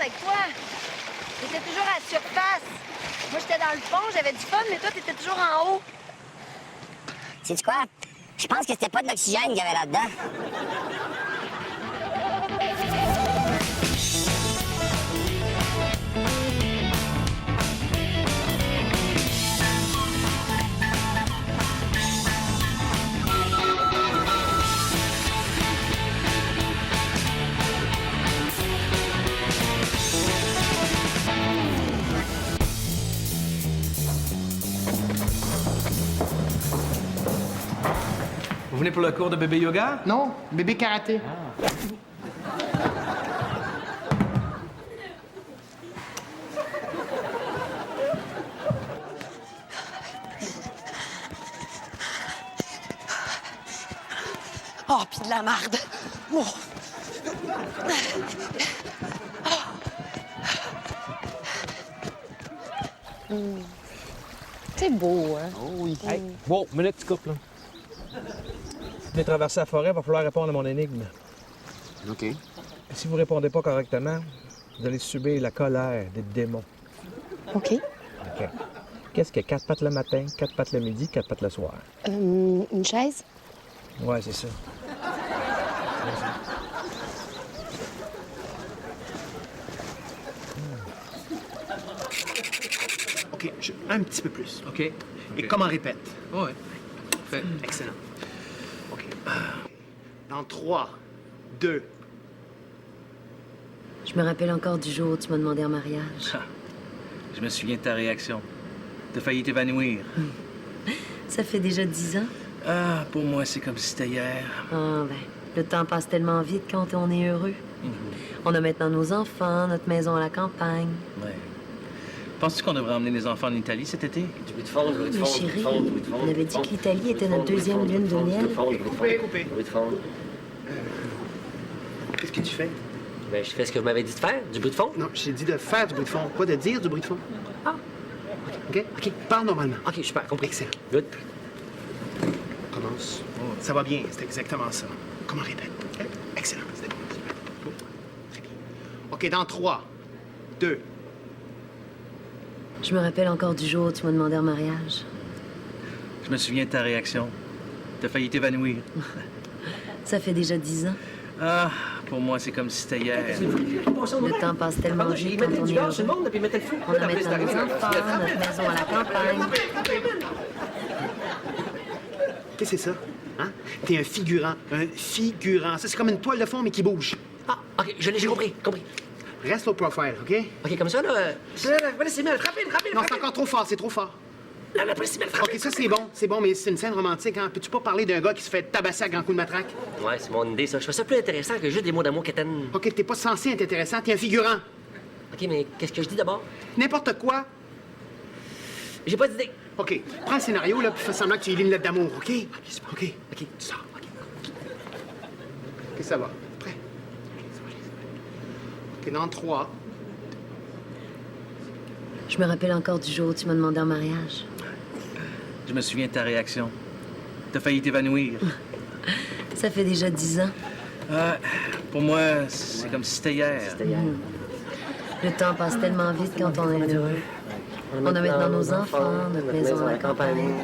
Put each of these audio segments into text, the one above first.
avec toi? T'étais toujours à la surface. Moi, j'étais dans le fond, j'avais du fun, mais toi, t'étais toujours en haut. Sais-tu quoi? Je pense que c'était pas de l'oxygène qu'il y avait là-dedans. Vous venez pour le cours de bébé yoga? Non, bébé karaté. Oh, pis de la marde. Oh. C'est beau, hein? Oh oui. Hey, wow, minute, tu coupes, là. Vous venez traverser la forêt, il va falloir répondre à mon énigme. OK. Et si vous répondez pas correctement, vous allez subir la colère des démons. OK. OK. Qu'est-ce que 4 pattes le matin, 4 pattes le midi, 4 pattes le soir? Une chaise? Ouais, c'est ça. OK, un petit peu plus. OK. Et comment répète? Oui. Fait. Excellent. OK. Dans 3, 2... Je me rappelle encore du jour où tu m'as demandé en mariage. Je me souviens de ta réaction. T'as failli t'évanouir. Ça fait déjà 10 ans. Ah, pour moi, c'est comme si c'était hier. Ah, ben, le temps passe tellement vite quand on est heureux. On a maintenant nos enfants, notre maison à la campagne. Ouais. Penses-tu qu'on devrait emmener les enfants en Italie cet été? Mais chérie, on avait dit que l'Italie était notre deuxième lune de miel. Coupé. Qu'est-ce que tu fais? Ben, je fais ce que vous m'avez dit de faire, du bruit de fond. Non, j'ai dit de faire du bruit de fond, pas de dire du bruit de fond. Ah. OK? OK, parle normalement. OK, super, compris. Excellent. Good. Commence. Ça va bien, c'est exactement ça. Comment répète? Excellent, c'était bon. Bon. Très bien. OK, dans 3, 2... Je me rappelle encore du jour où tu m'as demandé en mariage. Je me souviens de ta réaction. T'as failli t'évanouir. Ça fait déjà 10 ans. Ah, pour moi, c'est comme si c'était hier. Le temps passe tellement vite quand on est heureux. On a maintenant nos enfants, notre maison à la campagne. Qu'est-ce que c'est ça? Hein? T'es un figurant. Un figurant. Ça, c'est comme une toile de fond, mais qui bouge. Ah, OK, j'ai compris. Reste low profile, OK? OK, comme ça, là... Laissez moi rapide. Non, c'est encore trop fort, c'est trop fort. La laissez moi OK, ça, c'est bon, mais c'est une scène romantique, hein? Peux-tu pas parler d'un gars qui se fait tabasser à grands coups de matraque? Ouais, c'est mon idée, ça. Je fais ça plus intéressant que juste des mots d'amour quétaines. OK, t'es pas censé être intéressant, t'es un figurant. OK, mais qu'est-ce que je dis d'abord? N'importe quoi. J'ai pas d'idée. OK, prends le scénario, là, puis fais semblant que tu y lis une lettre d'amour, OK? OK, OK. tu sors, OK. OK, ça va. Prêt? OK, ça va. OK, dans 3... Je me rappelle encore du jour où tu m'as demandé en mariage. Je me souviens de ta réaction. T'as failli t'évanouir. Ça fait déjà 10 ans. Ah, pour moi, c'est comme si c'était hier. Le temps passe tellement vite quand on est heureux. On a maintenant nos enfants, notre maison à la campagne.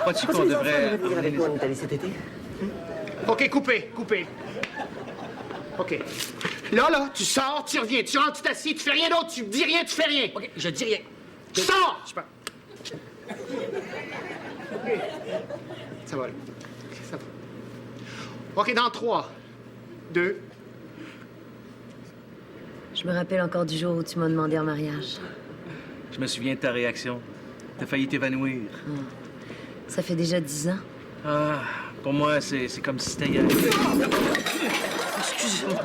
Crois-tu qu'on devrait... avec nous en Italie cet été? OK, coupé. OK. Là, tu sors, tu reviens, tu rentres, tu t'assieds, tu fais rien d'autre, tu dis rien, tu fais rien. OK, je dis rien. Tu sors! Super. Ça va, là. OK, ça va. OK, dans 3, 2... Je me rappelle encore du jour où tu m'as demandé en mariage. Je me souviens de ta réaction. T'as failli t'évanouir. Ça fait déjà 10 ans. Ah, pour moi, c'est comme si c'était hier. Excusez-moi.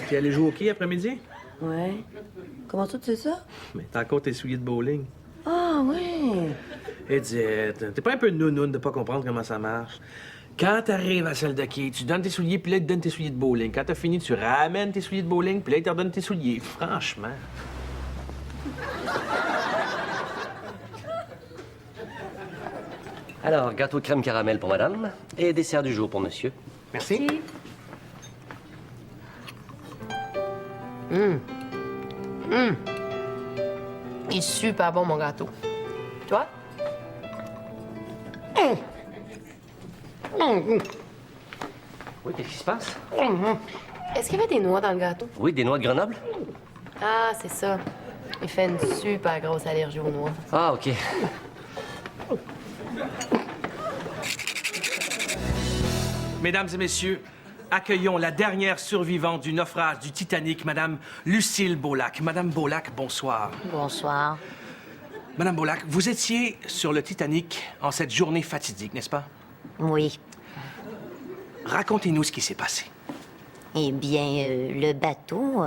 Tu es allé jouer au quai après-midi? Ouais. Comment ça, tu sais ça? Mais t'as encore tes souliers de bowling. Ah, ouais. Edith, t'es pas un peu nounoune de pas comprendre comment ça marche? Quand t'arrives à la salle de quai, tu donnes tes souliers, puis là, ils te donnent tes souliers de bowling. Quand t'as fini, tu ramènes tes souliers de bowling, puis là, ils te redonnent tes souliers. Franchement. Alors, gâteau crème caramel pour madame et dessert du jour pour monsieur. Merci. Il est super bon, mon gâteau. Toi? Oui, qu'est-ce qui se passe? Est-ce qu'il y avait des noix dans le gâteau? Oui, des noix de Grenoble? Ah, c'est ça. Il fait une super grosse allergie aux noix. Ah, OK. Mesdames et messieurs, accueillons la dernière survivante du naufrage du Titanic, Madame Lucille Beaulac. Madame Beaulac, bonsoir. Bonsoir. Madame Beaulac, vous étiez sur le Titanic en cette journée fatidique, n'est-ce pas? Oui. Racontez-nous ce qui s'est passé. Eh bien, le bateau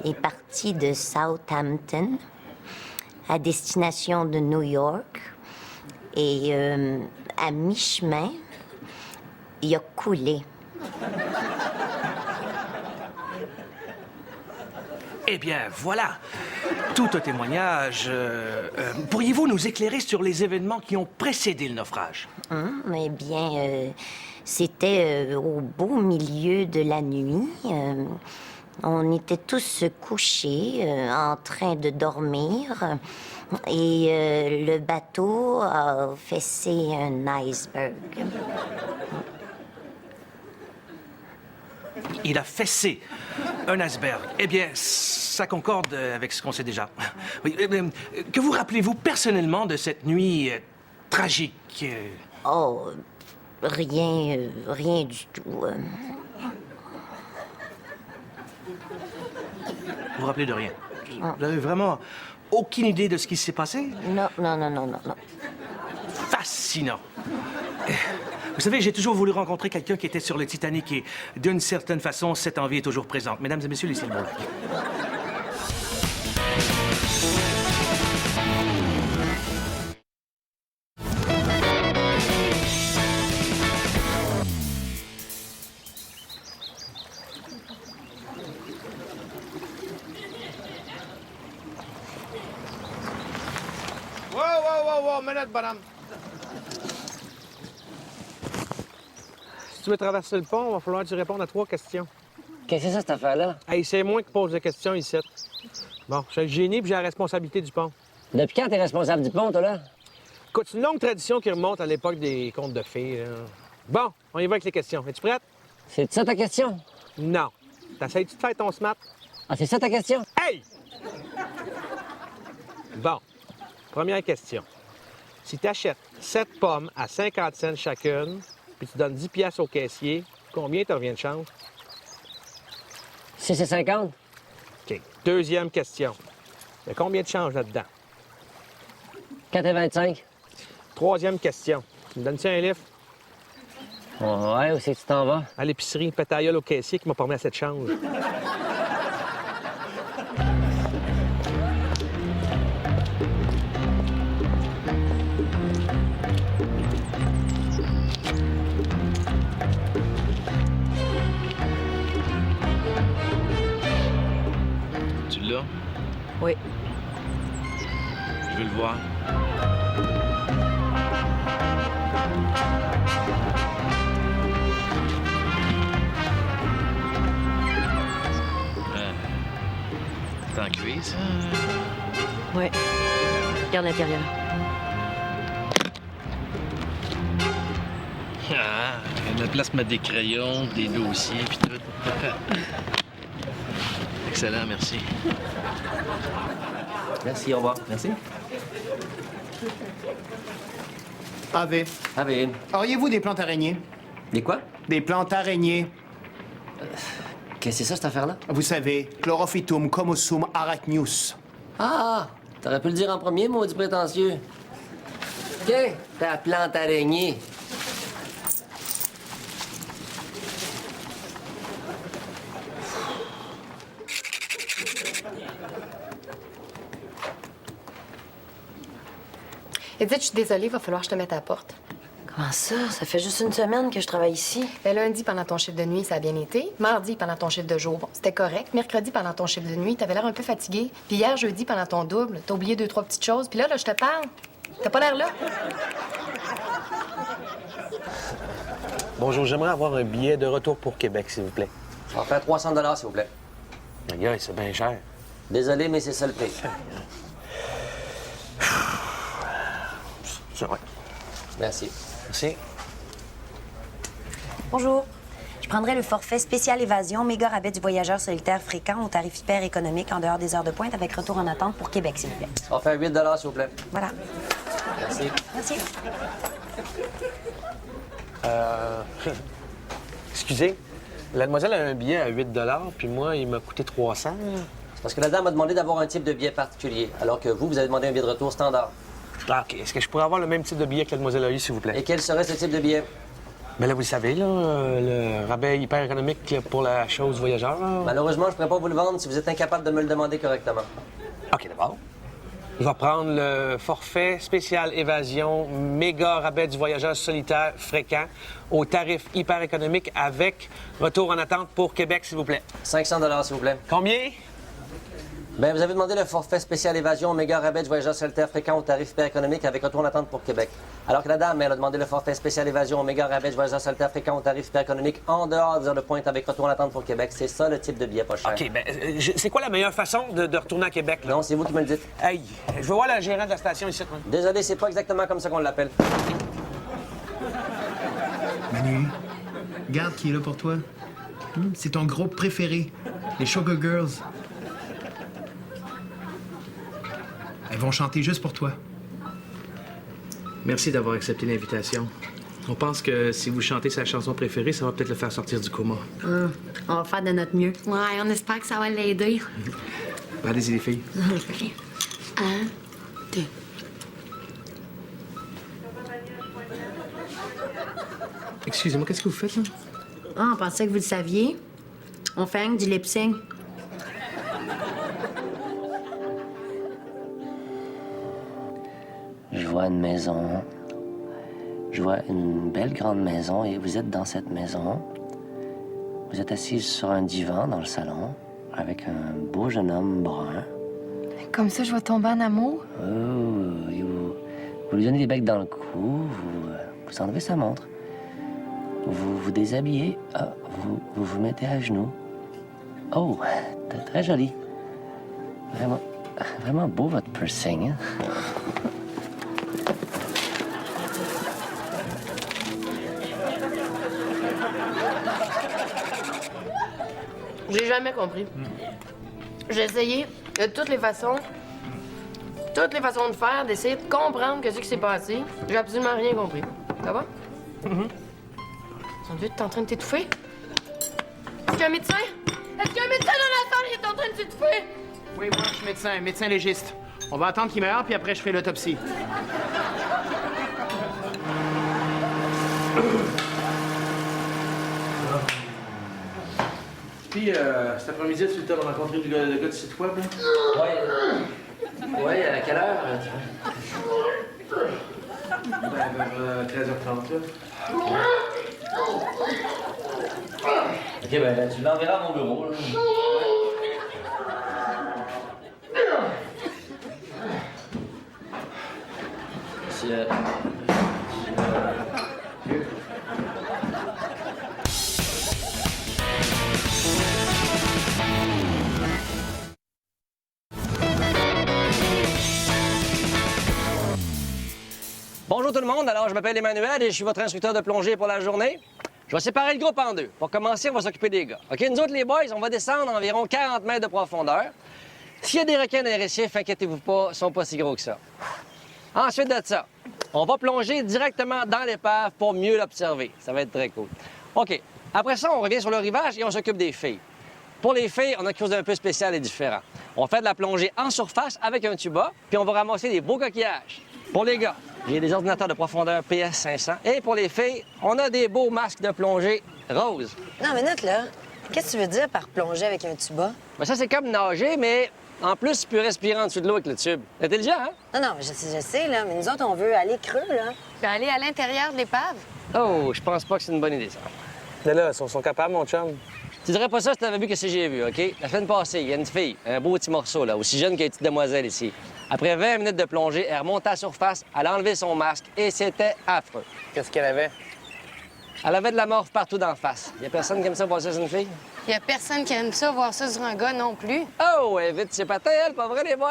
est parti de Southampton à destination de New York. Et à mi-chemin, il a coulé. Eh bien, voilà. Tout un témoignage. Pourriez-vous nous éclairer sur les événements qui ont précédé le naufrage? Eh bien, c'était au beau milieu de la nuit. On était tous couchés, en train de dormir. Et le bateau a fessé un iceberg. Il a fessé un iceberg. Eh bien, ça concorde avec ce qu'on sait déjà. Oui, que vous rappelez-vous personnellement de cette nuit tragique? Oh, rien du tout. Vous vous rappelez de rien? Vous avez vraiment aucune idée de ce qui s'est passé? Non. Fascinant. Vous savez, j'ai toujours voulu rencontrer quelqu'un qui était sur le Titanic et, d'une certaine façon, cette envie est toujours présente. Mesdames et messieurs, Lucille Beaulac. Wow, minute, bonhomme. Si tu veux traverser le pont, il va falloir que tu répondes à 3 questions. Qu'est-ce que c'est ça, cette affaire-là? Hey, c'est moi qui pose des questions ici. Bon, je suis le génie puis j'ai la responsabilité du pont. Depuis quand t'es responsable du pont, toi, là? Écoute, c'est une longue tradition qui remonte à l'époque des contes de fées. Là. Bon, on y va avec les questions. Es-tu prête? C'est ça ta question? Non. T'essayes-tu de faire ton smart? Ah, c'est ça ta question? Hey! Bon, première question. Si tu achètes 7 pommes à 50 cents chacune, puis tu donnes 10 piastres au caissier, combien te revient de change? 6 et 50? OK. Deuxième question. Il y a combien de change là-dedans? 4 et 25? Troisième question. Tu me donnes-tu un livre? Ouais, où c'est que tu t'en vas? À l'épicerie, pétailleul au caissier qui m'a pas remis assez de change. Tu l'as? Oui. Je veux le voir. C'est en cuir, ça? Oui. Regarde l'intérieur. Ah, il y a de la place pour mettre des crayons, des dossiers, puis tout. Excellent, merci. Merci, au revoir. Merci. Ave. Ave. Auriez-vous des plantes araignées? Des quoi? Des plantes araignées. Qu'est-ce que c'est ça, cette affaire-là? Vous savez, Chlorophytum comosum arachnius. Ah! T'aurais pu le dire en premier, maudit prétentieux. Tiens, ta plante araignée. Edith, je suis désolée, il va falloir que je te mette à la porte. Comment ça? Ça fait juste une semaine que je travaille ici. Ben, lundi, pendant ton chiffre de nuit, ça a bien été. Mardi, pendant ton chiffre de jour, bon, c'était correct. Mercredi, pendant ton chiffre de nuit, t'avais l'air un peu fatigué. Puis hier, jeudi, pendant ton double, t'as oublié 2-3 petites choses. Puis là, je te parle. T'as pas l'air là. Bonjour, j'aimerais avoir un billet de retour pour Québec, s'il vous plaît. Ça va faire 300 $, s'il vous plaît. Les gars, c'est bien cher. Désolé, mais c'est ça le prix. C'est vrai. Merci. Merci. Bonjour. Je prendrais le forfait spécial évasion méga rabais du voyageur solitaire fréquent au tarif hyper économique en dehors des heures de pointe avec retour en attente pour Québec, s'il vous plaît. Ça va faire 8 $, s'il vous plaît. Voilà. Merci. Merci. Excusez, la demoiselle a un billet à 8 puis moi, il m'a coûté 300. C'est parce que la dame m'a demandé d'avoir un type de billet particulier, alors que vous avez demandé un billet de retour standard. Ah, OK. Est-ce que je pourrais avoir le même type de billet que la demoiselle a eu, s'il vous plaît? Et quel serait ce type de billet? Ben là, vous le savez, là, le rabais hyper économique là, pour la chose voyageur. Là. Malheureusement, je ne pourrais pas vous le vendre si vous êtes incapable de me le demander correctement. OK, d'abord. Je vais prendre le forfait spécial évasion méga rabais du voyageur solitaire fréquent au tarif hyper économique avec retour en attente pour Québec, s'il vous plaît. 500 $, s'il vous plaît. Combien? Bien, vous avez demandé le forfait spécial évasion méga rabais du voyageur solitaire fréquent au tarif hyper économique avec retour en attente pour Québec. Alors que la dame, elle a demandé le forfait spécial évasion méga rabais du voyageur solitaire fréquent au tarif hyper économique en dehors des heures de pointe avec retour en attente pour Québec. C'est ça le type de billet pas cher. OK, bien, c'est quoi la meilleure façon de retourner à Québec, là? Non, c'est vous qui me le dites. Hey, je veux voir la gérante de la station ici. Moi. Désolé, c'est pas exactement comme ça qu'on l'appelle. Manu, regarde qui est là pour toi. C'est ton groupe préféré, les Sugar Girls. Elles vont chanter juste pour toi. Merci d'avoir accepté l'invitation. On pense que si vous chantez sa chanson préférée, ça va peut-être le faire sortir du coma. On va faire de notre mieux. Ouais, on espère que ça va l'aider. Allez-y, les filles. OK. 1, 2. Excusez-moi, qu'est-ce que vous faites, là? Ah, on pensait que vous le saviez. On fait du lip-sync. Je vois une maison. Je vois une belle grande maison et vous êtes dans cette maison. Vous êtes assise sur un divan dans le salon avec un beau jeune homme brun. Comme ça, je vais tomber en amour? Oh, et vous lui donnez des becs dans le cou, vous enlevez sa montre. Vous vous déshabillez, vous vous mettez à genoux. Oh, très joli. Vraiment beau votre piercing, hein? J'ai jamais compris. J'ai essayé de toutes les façons de faire, d'essayer de comprendre ce qui s'est passé. J'ai absolument rien compris. Ça va? Son Dieu, t'es en train de t'étouffer? Est-ce qu'il y a un médecin? Est-ce qu'il y a un médecin dans la salle? Il est en train de s'étouffer! Oui, moi, je suis médecin légiste. On va attendre qu'il meure, puis après, je ferai l'autopsie. Puis, cet après-midi, tu as rencontré le gars du site web, là? Oui, à quelle heure? Vers 13h30, là. OK, ben tu l'enverras à mon bureau, là. Bonjour tout le monde, alors je m'appelle Emmanuel et je suis votre instructeur de plongée pour la journée. Je vais séparer le groupe en deux. Pour commencer, on va s'occuper des gars. OK, nous autres les boys, on va descendre environ 40 mètres de profondeur. S'il y a des requins dans les récifs, inquiétez-vous pas, ils sont pas si gros que ça. Ensuite de ça, on va plonger directement dans l'épave pour mieux l'observer. Ça va être très cool. OK, après ça, on revient sur le rivage et on s'occupe des filles. Pour les filles, on a quelque chose d'un peu spécial et différent. On fait de la plongée en surface avec un tuba, puis on va ramasser des beaux coquillages. Pour les gars, j'ai des ordinateurs de profondeur PS500. Et pour les filles, on a des beaux masques de plongée roses. Non, minute, là. Qu'est-ce que tu veux dire par plonger avec un tuba? Ben ça, c'est comme nager, mais en plus, tu peux respirer en dessous de l'eau avec le tube. Intelligent, hein? Non, je sais, là, mais nous autres, on veut aller creux, là. Puis aller à l'intérieur de l'épave? Oh, je pense pas que c'est une bonne idée, ça. Là, ils sont capables, mon chum. Tu dirais pas ça si t'avais vu que j'ai vu, OK? La semaine passée, il y a une fille, un beau petit morceau, là, aussi jeune qu'une petite demoiselle ici. Après 20 minutes de plongée, elle remonte à la surface, elle a enlevé son masque et c'était affreux. Qu'est-ce qu'elle avait? Elle avait de la morve partout d'en face. Y a personne qui aime ça voir ça sur une fille? Il y a personne qui aime ça, voir ça sur un gars non plus. Oh, elle vite ses patins, elle, pas vrai, les boys?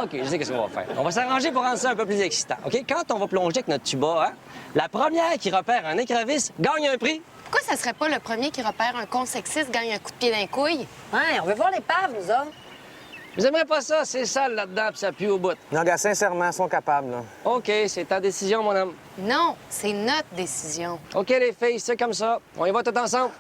OK, je sais qu'est-ce qu'on va faire. On va s'arranger pour rendre ça un peu plus excitant, OK? Quand on va plonger avec notre tuba, hein, la première qui repère un écrevisse gagne un prix. Pourquoi ça serait pas le premier qui repère un con sexiste gagne un coup de pied d'un couille? Ouais, on veut voir l'épave, nous autres. Vous aimerez pas ça? C'est sale là-dedans, puis ça pue au bout. Non, gars, sincèrement, ils sont capables, là. OK, c'est ta décision, mon homme. Non, c'est notre décision. OK, les filles, c'est comme ça. On y va tout ensemble.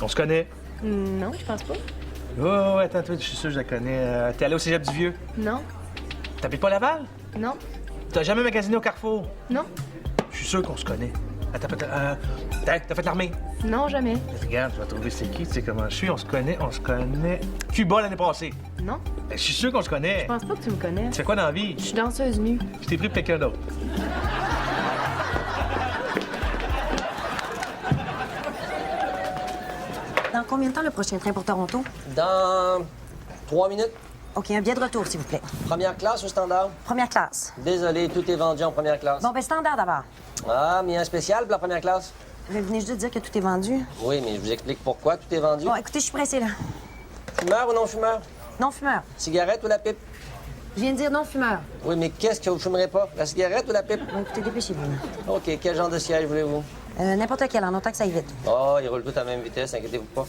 On se connaît? Non, je pense pas. Oh, attends, toi, je suis sûr que je la connais. T'es allé au cégep du Vieux? Non, T'habites pas Laval? non, T'as jamais magasiné au Carrefour? non, Je suis sûr qu'on se connaît. Attends, t'as fait l'armée? non, jamais. Regarde, je vais trouver c'est qui, tu sais comment je suis. On se connaît. Cuba l'année passée. Non, Ben, je suis sûr qu'on se connaît. je pense pas que tu me connais. Tu fais quoi dans la vie? Je suis danseuse nue. Je t'ai pris pour quelqu'un d'autre. Dans combien de temps le prochain train pour Toronto? Dans 3 minutes. OK, un billet de retour, s'il vous plaît. Première classe ou standard? Première classe. Désolé, tout est vendu en première classe. Bon, ben standard d'abord. Ah, mais un spécial pour la première classe? Vous venez juste de dire que tout est vendu. Oui, mais je vous explique pourquoi tout est vendu. Bon, écoutez, je suis pressée, là. Fumeur ou non fumeur? Non-fumeur. Cigarette ou la pipe? Je viens de dire non-fumeur. Oui, mais qu'est-ce que vous fumerez pas? La cigarette ou la pipe? Bon, écoutez, dépêchez-vous, là. OK, quel genre de siège voulez-vous? N'importe quel, en autant que ça aille vite. Oh, ils roulent tous à la même vitesse, inquiétez-vous pas.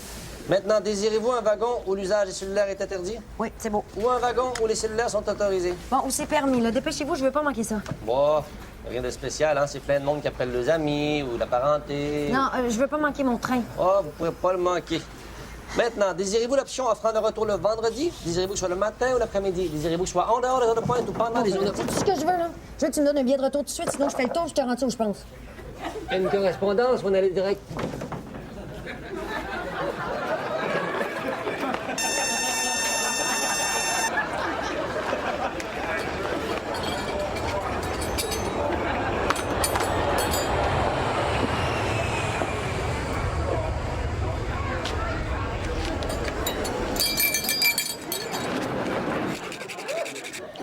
Maintenant, désirez-vous un wagon où l'usage des cellulaires est interdit? Oui, c'est beau. Ou un wagon où les cellulaires sont autorisés? Bon, où c'est permis, là. Dépêchez-vous, je veux pas manquer ça. Bon, rien de spécial, hein? C'est plein de monde qui appelle les amis ou la parenté. Non, je veux pas manquer mon train. Oh, vous pourrez pas le manquer. Maintenant, désirez-vous l'option offrant le retour le vendredi? Désirez-vous que ce soit le matin ou l'après-midi? Désirez-vous que ce soit en dehors des heures de pointe ou pendant les heures de pointe? C'est tout ce que je veux, là. Je veux que tu me donnes un billet de retour tout de suite, sinon je fais le tour, je te rends ça où je pense. Une correspondance, on allait direct.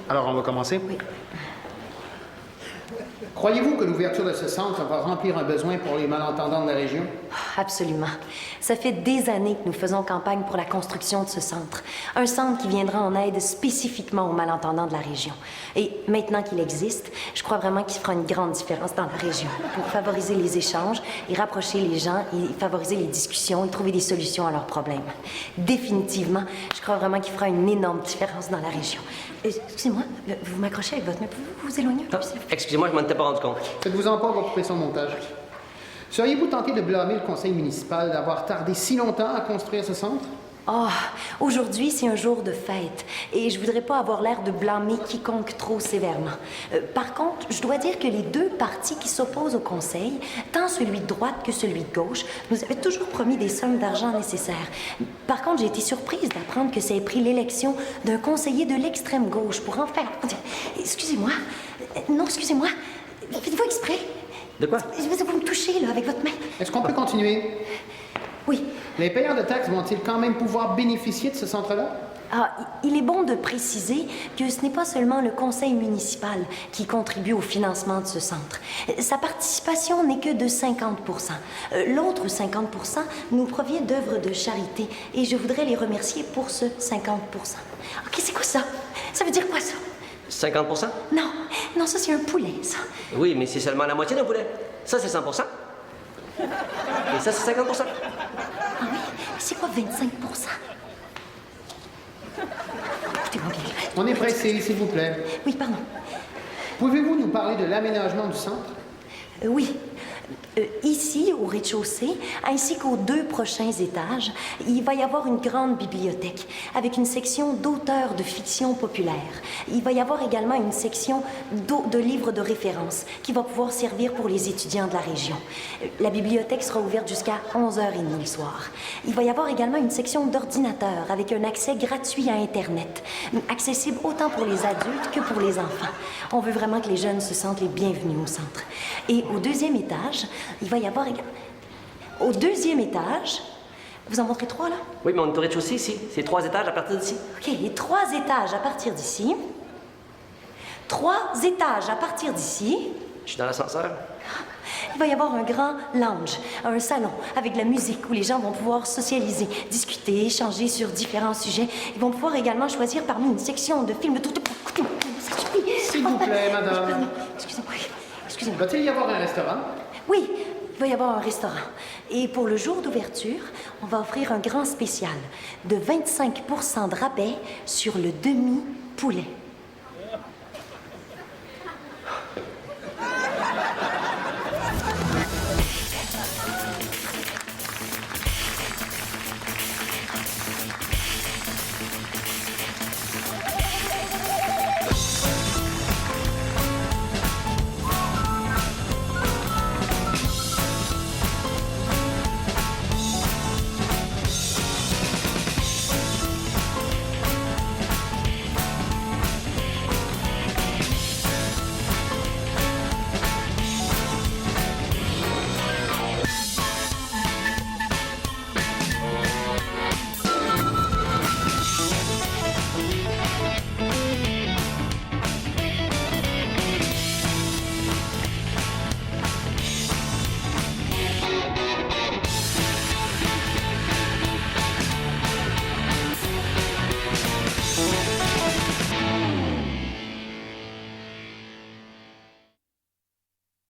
Alors, on va commencer? Oui. Croyez-vous que l'ouverture de ce centre va remplir un besoin pour les malentendants de la région? Absolument. Ça fait des années que nous faisons campagne pour la construction de ce centre. Un centre qui viendra en aide spécifiquement aux malentendants de la région. Et maintenant qu'il existe, je crois vraiment qu'il fera une grande différence dans la région pour favoriser les échanges et rapprocher les gens et favoriser les discussions et trouver des solutions à leurs problèmes. Définitivement, je crois vraiment qu'il fera une énorme différence dans la région. Excusez-moi, vous m'accrochez avec votre main. Pouvez-vous vous éloigner un peu? Excusez-moi, je m'en étais pas rendu compte. Faites-vous-en pas, on va couper son montage. Seriez-vous tenté de blâmer le conseil municipal d'avoir tardé si longtemps à construire ce centre? Oh, aujourd'hui, c'est un jour de fête et je voudrais pas avoir l'air de blâmer quiconque trop sévèrement. Par contre, je dois dire que les deux partis qui s'opposent au conseil, tant celui de droite que celui de gauche, nous avaient toujours promis des sommes d'argent nécessaires. Par contre, j'ai été surprise d'apprendre que ça ait pris l'élection d'un conseiller de l'extrême gauche pour en faire... Excusez-moi. Non, excusez-moi. Faites-vous exprès? De quoi? Vous me touchez, là, avec votre main. Est-ce qu'on peut continuer? Oui. Les payeurs de taxes vont-ils quand même pouvoir bénéficier de ce centre-là? Ah, il est bon de préciser que ce n'est pas seulement le conseil municipal qui contribue au financement de ce centre. Sa participation n'est que de 50 %. L'autre 50 % nous provient d'œuvres de charité et je voudrais les remercier pour ce 50 % OK, c'est quoi ça? Ça veut dire quoi, ça? 50 %? Non, ça, c'est un poulet, ça. Oui, mais c'est seulement la moitié d'un poulet. Ça, c'est 100 % et ça, c'est 50 % Ah oui? C'est quoi 25 %? Écoutez-moi bien. On est pressé, s'il vous plaît. Oui, pardon. Pouvez-vous nous parler de l'aménagement du centre? Oui. Ici, au rez-de-chaussée, ainsi qu'aux 2 prochains étages, il va y avoir une grande bibliothèque avec une section d'auteurs de fiction populaire. Il va y avoir également une section de livres de référence qui va pouvoir servir pour les étudiants de la région. La bibliothèque sera ouverte jusqu'à 11h30 le soir. Il va y avoir également une section d'ordinateurs avec un accès gratuit à Internet, accessible autant pour les adultes que pour les enfants. On veut vraiment que les jeunes se sentent les bienvenus au centre. Et au 2e étage, il va y avoir également... Au 2e étage... Vous en montrez 3, là? Oui, mais on est au rez-de-chaussée ici. C'est 3 étages à partir d'ici. OK, les 3 étages à partir d'ici. 3 étages à partir d'ici. Je suis dans l'ascenseur. Il va y avoir un grand lounge, un salon avec de la musique où les gens vont pouvoir socialiser, discuter, échanger sur différents sujets. Ils vont pouvoir également choisir parmi une section de films... S'il vous plaît, madame. Excusez-moi. Excusez-moi. Va-t-il y avoir un restaurant? Oui, il va y avoir un restaurant. Et pour le jour d'ouverture, on va offrir un grand spécial de 25 % de rabais sur le demi-poulet.